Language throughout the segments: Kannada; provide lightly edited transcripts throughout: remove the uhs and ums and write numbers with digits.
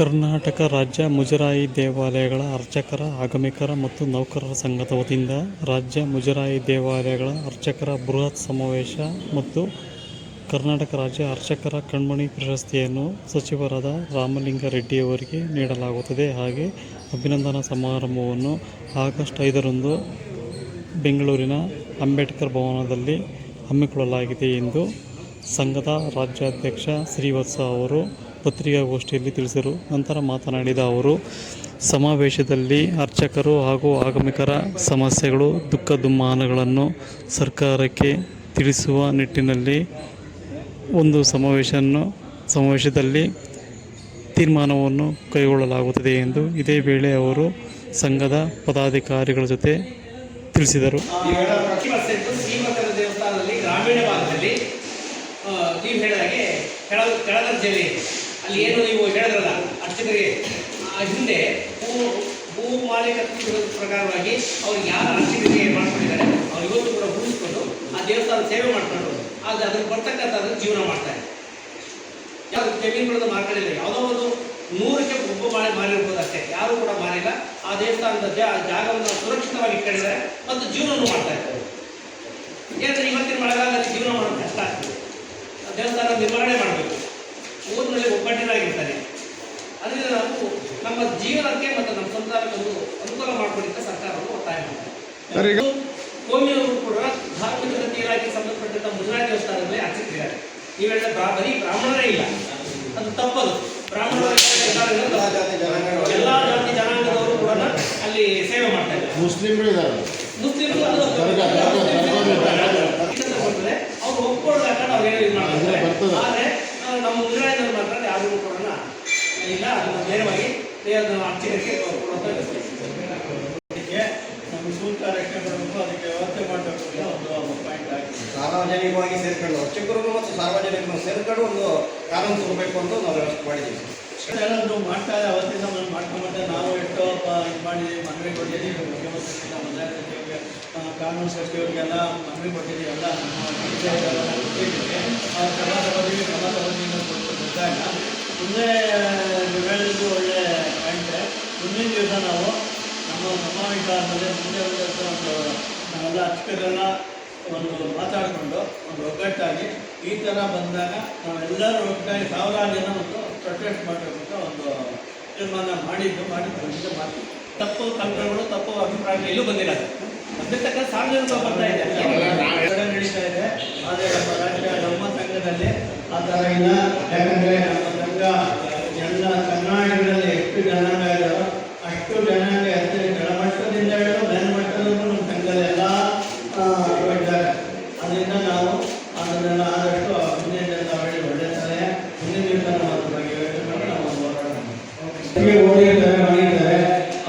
ಕರ್ನಾಟಕ ರಾಜ್ಯ ಮುಜರಾಯಿ ದೇವಾಲಯಗಳ ಅರ್ಚಕರ, ಆಗಮಿಕರ ಮತ್ತು ನೌಕರರ ಸಂಘದ ವತಿಯಿಂದ ರಾಜ್ಯ ಮುಜರಾಯಿ ದೇವಾಲಯಗಳ ಅರ್ಚಕರ ಬೃಹತ್ ಸಮಾವೇಶ ಮತ್ತು ಕರ್ನಾಟಕ ರಾಜ್ಯ ಅರ್ಚಕರ ಕಣ್ಮಣಿ ಪ್ರಶಸ್ತಿಯನ್ನು ಸಚಿವರಾದ ರಾಮಲಿಂಗಾರೆಡ್ಡಿಯವರಿಗೆ ನೀಡಲಾಗುತ್ತದೆ. ಹಾಗೆ ಅಭಿನಂದನಾ ಸಮಾರಂಭವನ್ನು ಆಗಸ್ಟ್ 5ರಂದು ಬೆಂಗಳೂರಿನ ಅಂಬೇಡ್ಕರ್ ಭವನದಲ್ಲಿ ಹಮ್ಮಿಕೊಳ್ಳಲಾಗಿದೆ ಎಂದು ಸಂಘದ ರಾಜ್ಯಾಧ್ಯಕ್ಷ ಶ್ರೀವತ್ಸ ಅವರು ಪತ್ರಿಕಾಗೋಷ್ಠಿಯಲ್ಲಿ ತಿಳಿಸಿದರು. ನಂತರ ಮಾತನಾಡಿದ ಅವರು, ಸಮಾವೇಶದಲ್ಲಿ ಅರ್ಚಕರು ಹಾಗೂ ಆಗಮಿಕರ ಸಮಸ್ಯೆಗಳು, ದುಃಖ ದುಮ್ಮಾನಗಳನ್ನು ಸರ್ಕಾರಕ್ಕೆ ತಿಳಿಸುವ ನಿಟ್ಟಿನಲ್ಲಿ ಒಂದು ಸಮಾವೇಶದಲ್ಲಿ ತೀರ್ಮಾನವನ್ನು ಕೈಗೊಳ್ಳಲಾಗುತ್ತದೆ ಎಂದು ಇದೇ ವೇಳೆ ಅವರು ಸಂಘದ ಪದಾಧಿಕಾರಿಗಳ ಜೊತೆ ತಿಳಿಸಿದರು. ದೇವಸ್ಥಾನದಲ್ಲಿ ಗ್ರಾಮೀಣ ಭಾಗದಲ್ಲಿ ನೀವು ಹೇಳಿದಾಗೆ ಕೆಳದರ್ಜೆಯಲ್ಲಿ ಅಲ್ಲಿ ಏನು ನೀವು ಹೇಳಿದ್ರಲ್ಲ ಅರ್ಚಕರಿಗೆ ಹಿಂದೆ ಭೂ ಮಾಲೀಕತ್ವದ ಪ್ರಕಾರವಾಗಿ ಅವ್ರು ಯಾರು ಅರ್ಚಕರಿಗೆ ಮಾಡ್ಕೊಂಡಿದ್ದಾರೆ ಅವ್ರು ಇವತ್ತು ಕೂಡ ಉಳಿಸ್ಕೊಂಡು ಆ ದೇವಸ್ಥಾನ ಸೇವೆ ಮಾಡ್ಕೊಂಡು ಅದನ್ನು ಬರ್ತಕ್ಕಂಥದ್ದು ಜೀವನ ಮಾಡ್ತಾರೆ. ಯಾವುದು ಜಮೀನುಗಳನ್ನ ಮಾರ್ಕೊಂಡಿಲ್ಲ, ಯಾವುದೋ ಒಂದು 100ಕ್ಕೆ ಒಬ್ಬ ಮಾರಿರ್ಬೋದು ಅಷ್ಟೇ, ಯಾರು ಕೂಡ ಮಾರಿಲ್ಲ. ಆ ದೇವಸ್ಥಾನದ ಜಾಗವನ್ನು ಸುರಕ್ಷಿತವಾಗಿ ಇಟ್ಕೊಂಡಿದ್ದಾರೆ ಮತ್ತು ಜೀವನವನ್ನು ಮಾಡ್ತಾ ಇರ್ತಾರೆ. ಯಾಕಂದರೆ ಇವತ್ತಿನ ಮಳೆಗಾಲದಲ್ಲಿ ಜೀವನ ಮಾಡೋದು ಕಷ್ಟ ಆಗ್ತದೆ. ದೇವಸ್ಥಾನ ನಿರ್ವಹಣೆ ಮಾಡಬೇಕು, ಊರಿನಲ್ಲಿ ಒಗ್ಗಟ್ಟಿನಾಗಿರ್ತಾರೆ. ಅದರಿಂದ ನಾವು ನಮ್ಮ ಜೀವನಕ್ಕೆ ಮತ್ತು ನಮ್ಮ ಸಂಸಾರಕ್ಕೆ ಒಂದು ಅನುಕೂಲ ಮಾಡಿಕೊಡಿಕ್ಕೆ ಸರ್ಕಾರವನ್ನು ಒತ್ತಾಯ ಮಾಡ್ತಾರೆ. ಕೋಮಿಯವರು ಕೂಡ ಧಾರ್ಮಿಕ ದತ್ತಿ ಇಲಾಖೆಗೆ ಸಂಬಂಧಪಟ್ಟಂತ ಮುಜರಾಯಿ ದೇವಸ್ಥಾನದಲ್ಲಿ ಅರ್ಚಕರಿದ್ದಾರೆ. ನೀವೆಲ್ಲ ಬರೀ ಬ್ರಾಹ್ಮಣರೇ ಇಲ್ಲ, ಅದು ತಪ್ಪದು. ಬ್ರಾಹ್ಮಣರ ಎಲ್ಲ ಜಾತಿ ಜನಾಂಗದವರು ಕೂಡ ಅಲ್ಲಿ ಸೇವೆ ಮಾಡ್ತಾ ಇದ್ದಾರೆ. ಮುಸ್ಲಿಮರು ಅವ್ರು ಒಪ್ಕೊಳ್ಳೋದಾಗ ನಾವು ಏನು ಇದು ಮಾಡ್ತಾರೆ. ಆದರೆ ನಮ್ಮ ಮುಜರಾಯಿದವರು ಮಾತ್ರ ಯಾರಿಗೂ ಕೂಡ ಇಲ್ಲ, ಅದನ್ನು ನೇರವಾಗಿ ಅರ್ಚಕರಿಗೆ ನಮ್ಮ ಶುಲ್ಕ ರಕ್ಷಣೆ ಮಾಡಬೇಕು, ಅದಕ್ಕೆ ವ್ಯವಸ್ಥೆ ಮಾಡಬೇಕು ಅಂತ ಒಂದು ಪಾಯಿಂಟ್ ಆಗಿದೆ. ಸಾರ್ವಜನಿಕವಾಗಿ ಸೇರ್ಕೊಂಡು ಅರ್ಚಕರು ಮತ್ತು ಸಾರ್ವಜನಿಕರು ಸೇರ್ಕೊಂಡು ಒಂದು ಕಾನೂನು ತಗೋಬೇಕು ಅಂತ ನಾವು ವ್ಯವಸ್ಥೆ ಮಾಡಿದ್ದೀವಿ. ಎಲ್ಲರೂ ಮಾಡ್ತಾ ಇದೆ, ಅವತ್ತಿಂದ ಮಾಡ್ಕೊಂಬಂದ್ರೆ ನಾವು ಎಷ್ಟೋ ಇದು ಮಾಡಿದ್ದೀವಿ, ಮನವಿ ಕೊಟ್ಟಿದ್ದೀವಿ. ಮುಖ್ಯಮಂತ್ರಿಗಳ ಮುಜರಾಯಿ ಸಚಿವರಿಗೆ, ಕಾನೂನು ಸಚಿವರಿಗೆಲ್ಲ ಮನವಿ ಕೊಟ್ಟಿದ್ದೀವಿ. ಎಲ್ಲ ಸಮಾಜವಾದಿಗೆ ಕೊಟ್ಟಾಗ ಮುಂದೆ ಹೇಳಿದ್ದು ಒಳ್ಳೆ ಪಾಯಿಂಟ್. ಮುಂದಿನ ದಿವಸ ನಾವು ನಮ್ಮ ಸಮಾವೇಶ ಆದಮೇಲೆ ಮುಂದೆ ಒಂದು ನಾವೆಲ್ಲ ಅರ್ಚಕರೆಲ್ಲ ಒಂದು ಮಾತಾಡಿಕೊಂಡು ಒಂದು ಒಗ್ಗಟ್ಟಾಗಿ ಈ ಥರ ಬಂದಾಗ ನಾವೆಲ್ಲರೂ ಒಟ್ಟಾಗಿ ಸಾವಿರಾರು ಜನ ಒಂದು ಪ್ರೊಟೆಸ್ಟ್ ಮಾಡಬೇಕು ಒಂದು ತೀರ್ಮಾನ ಮಾಡಿದ್ದು ಮಾಡ್ತೀವಿ. ತಪ್ಪು ಕಲ್ಪನೆಗಳು, ತಪ್ಪು ಅಭಿಪ್ರಾಯಗಳು ಎಲ್ಲೂ ಬಂದಿಲ್ಲ. ಬಂದಿರ್ತಕ್ಕ ಸಾರ್ವಜನಿಕ ಬರ್ತಾ ಇದೆ, ನಡೀತಾ ಇದೆ. ಆದರೆ ನಮ್ಮ ಸಂಘದಲ್ಲಿ ಆ ಥರ ಇಲ್ಲ. ಯಾಕಂದರೆ ನಮ್ಮ ಸಂಘ ಎಲ್ಲ ಕರ್ನಾಟಕದಲ್ಲಿ ಎಷ್ಟು ಜನಾಂಗ ಇದ್ದಾರೋ ಅಷ್ಟು ಜನಾಂಗ ಕೆಳಮಟ್ಟದಿಂದ ಹಿಡಿದು ಮೇಲ್ಮಟ್ಟದಲ್ಲೂ ನಮ್ಮ ಸಂಘದಲ್ಲಿ ಎಲ್ಲ ಇದ್ದಾರೆ. ಅದರಿಂದ ನಾವು ಅದನ್ನೆಲ್ಲ ಆದಷ್ಟು ಮುಂದಿನ ದಿವಸ ಒಳ್ಳೆ ಸಲಹೆ, ಮುಂದಿನ ದಿವಸ ನಾವು ಅದ್ರ ಬಗ್ಗೆ ಯೋಚನೆ ಮಾಡಿ ನಾವು ಒಂದು ಹೋರಾಟ ಮಾಡಿದ್ದಾರೆ.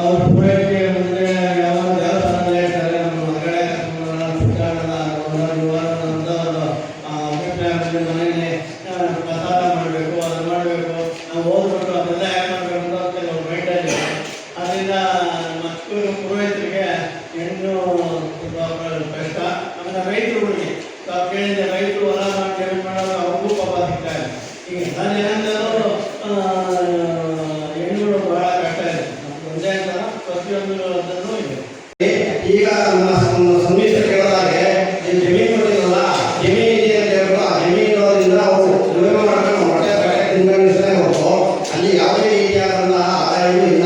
ಅವ್ರ ಪೂರೈಕೆ ಮುಂದೆ ಯಾವ ದೇವಸ್ಥಾನದಲ್ಲಿ ಇರ್ತಾರೆ, ನಮ್ಮ ಹೊರಗಡೆ ಸುತ್ತಾಡೋಣ ಅಭಿಪ್ರಾಯ ಮನೆಯಲ್ಲಿ ಪ್ರಸಾದ ಮಾಡಬೇಕು, ಅದನ್ನು ಮಾಡಬೇಕು, ನಾವು ಓದ್ಬಿಟ್ಟು ಅದೆಲ್ಲ ಯಾಕೆ ಮಾಡಬೇಕು ಅಂತ ಕೆಲವು ಮೈಂಡಲ್ಲಿ. ಅದರಿಂದ ಮಕ್ಕಳು ಪುರೋಹಿತರಿಗೆ ಹೆಣ್ಣು ಕಷ್ಟ. ಆಮೇಲೆ ರೈತರುಗಳಿಗೆ ತಾವು ಕೇಳಿದ್ರೆ ರೈತರು ಹೊಲ ಮಾಡಿ ಮಾಡೋದು ಅವ್ರಿಗೂ ಪಾಪ ಸಿಗ್ತಾರೆ. ಈಗ ಎಲ್ಲ ಜನಾಂಗದವರು ಹೆಣ್ಣುಗಳು ಬಹಳ ಕಷ್ಟ ಇದೆ. ಒಂದೇ ಅಂತ ಪ್ರತಿಯೊಂದು ಅದನ್ನು ಇದೆ. ಈಗ ನಮ್ಮ ಸಂದೇಶ ಕೇಳಿದಾಗೆ ಜಮೀನು ಕೊಟ್ಟಿರಲ್ಲ, ಜಮೀನು ಇದೆ ಅಂತ ಹೇಳ್ಬಿಟ್ಟು ಆ ಜಮೀನಿರೋದ್ರಿಂದ ಅವರು ದುಡಿಮೆ ಮಾಡ್ಕೊಂಡು ಹೊಟ್ಟೆ ತಿಂಗಳಿಸ್ತಾನೆ ಹೊರತು ಅಲ್ಲಿ ಯಾವುದೇ ರೀತಿಯಾದಂಥ ಆದಾಯವೂ ಇಲ್ಲ.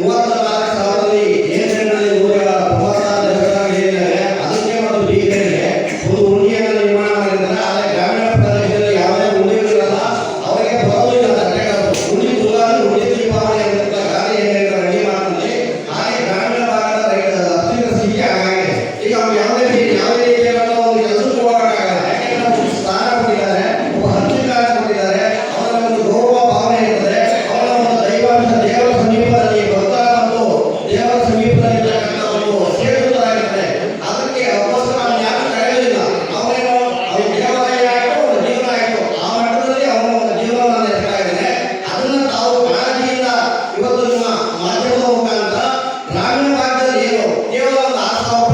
34,000 ಏನೆಂದರೆ 96 ಏನಿದ್ದಾರೆ ಅದಕ್ಕೆ ಒಂದು ಬೀಗರಿಗೆ ಒಂದು ಉಳಿಯನ್ನು ನಿರ್ಮಾಣ ಮಾಡಿದ್ದಾರೆ. ಆದರೆ ಗ್ರಾಮೀಣ ಪ್ರದೇಶದಲ್ಲಿ ಯಾವುದೇ ಉಳಿಗಳಿರಲ್ಲ, ಅವರಿಗೆ ಬರೋದಿಲ್ಲ. ಉಳಿ ತುಲಾರು ಉಳಿ ದೀಪಾವಳಿ ಅಂತ ಗಾಡಿ ಏನಿದೆ ರೆಡಿ ಮಾಡ್ತಾರೆ. ಹಾಗೆ ಗ್ರಾಮೀಣ ಭಾಗದ ಅತ್ಯಂತ ಸ್ಥಿತಿ ಆಗಿದೆ. ಈಗ ಅವ್ರು ಯಾವುದೇ ರೀತಿಯಾದ ಒಂದು ಕೆಲಸಕ್ಕೂ ಹೋಗೋಕ್ಕಾಗಲ್ಲ. ಯಾಕೆಂದ್ರೆ ಸ್ಥಾನ ಕೊಟ್ಟಿದ್ದಾರೆ, ಒಬ್ಬ ಹಂಚಿಕಾರ ಕೊಟ್ಟಿದ್ದಾರೆ, ಅವರ ಒಂದು ಗೌರವ ಭಾವನೆ ಇರ್ತದೆ. ಅವರ ಒಂದು ದೇವರ ಸಮೀಪದಲ್ಲಿ ಬರ್ತಾ ಮತ್ತು ದೇವರ ಸಮೀಪದಲ್ಲಿ ಒಂದು ಸೇರಿಸುತ್ತಾಗಿರ್ತದೆ. ಅದಕ್ಕೆ ಅವಸರ ಯಾರು ಕರೆಯಲಿಲ್ಲ. ಅವರೇನೋ ಅವ್ರ ದೇವಾಲಯ ಆಯಿತು, ಒಂದು ಜೀವನ ಆಯಿತು, ಆ ಮಟ್ಟದಲ್ಲಿ ಅವರ ಒಂದು ಜೀವನ ನಡೆಸ್ತಾ ಅದನ್ನು ತಾವು ಕಾಳಜಿಯಿಂದ ಇವತ್ತು ನಿಮ್ಮ ಮಾಧ್ಯಮದ ಮುಖಾಂತರ ಗ್ರಾಮೀಣ ಭಾಗದಲ್ಲಿ ಏನು ಕೇವಲ ಒಂದು 6,000